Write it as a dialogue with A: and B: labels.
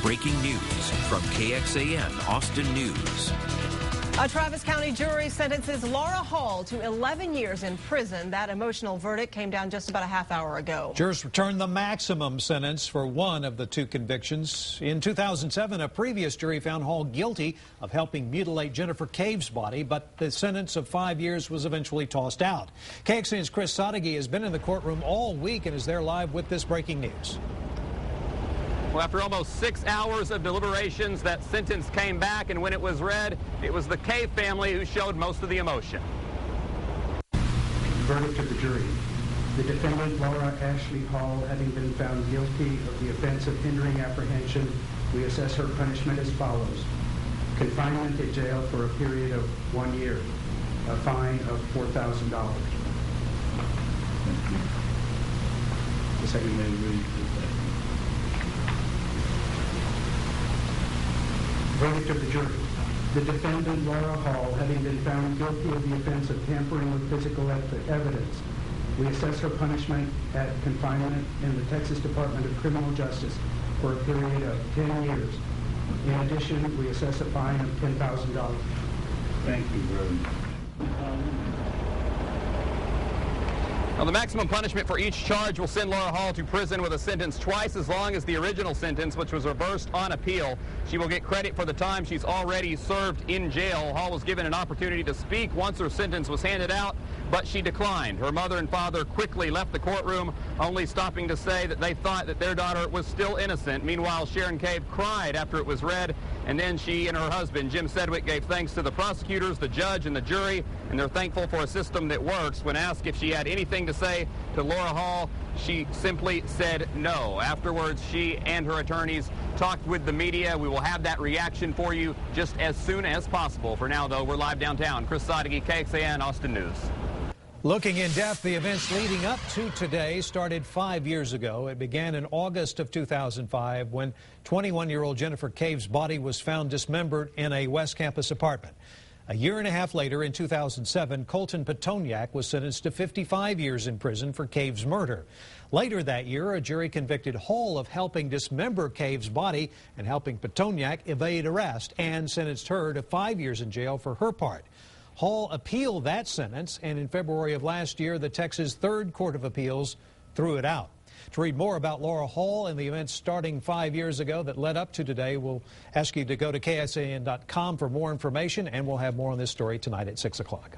A: breaking news from KXAN Austin News.
B: A Travis County jury sentences Laura Hall to 11 years in prison. That emotional verdict came down just about a half hour ago.
C: Jurors returned the maximum sentence for one of the two convictions. In 2007, a previous jury found Hall guilty of helping mutilate Jennifer Cave's body, but the sentence of 5 years was eventually tossed out. KXAN's Chris Sadeghi has been in the courtroom all week and is there live with this breaking news.
D: Well, after almost 6 hours of deliberations, that sentence came back, and when it was read, it was the Cave family who showed most of the emotion.
E: Verdict of the jury. The defendant, Laura Ashley Hall, having been found guilty of the offense of hindering apprehension, we assess her punishment as follows. Confinement in jail for a period of 1 year. A fine of $4,000. The second may read. Verdict of the jury. The defendant, Laura Hall, having been found guilty of the offense of tampering with physical evidence, we assess her punishment at confinement in the Texas Department of Criminal Justice for a period of 10 years. In addition, we assess a fine of $10,000. Thank you very much.
D: Now, the maximum punishment for each charge will send Laura Hall to prison with a sentence twice as long as the original sentence, which was reversed on appeal. She will get credit for the time she's already served in jail. Hall was given an opportunity to speak once her sentence was handed out, but she declined. Her mother and father quickly left the courtroom, only stopping to say that they thought that their daughter was still innocent. Meanwhile, Sharon Cave cried after it was read, and then she and her husband, Jim Sedgwick, gave thanks to the prosecutors, the judge, and the jury, and they're thankful for a system that works. When asked if she had anything to say to Laura Hall, she simply said no. Afterwards, she and her attorneys talked with the media. We will have that reaction for you just as soon as possible. For now, though, we're live downtown. Chris Sadeghi, KXAN Austin News.
C: Looking in depth, the events leading up to today started 5 years ago. It began in August of 2005 when 21-year-old Jennifer Cave's body was found dismembered in a West Campus apartment. A year and a half later, in 2007, Colton Petoniak was sentenced to 55 years in prison for Cave's murder. Later that year, a jury convicted Hall of helping dismember Cave's body and helping Petoniak evade arrest and sentenced her to 5 years in jail for her part. Hall appealed that sentence, and in February of last year, the Texas Third Court of Appeals threw it out. To read more about Laura Hall and the events starting 5 years ago that led up to today, we'll ask you to go to KXAN.com for more information, and we'll have more on this story tonight at 6 o'clock.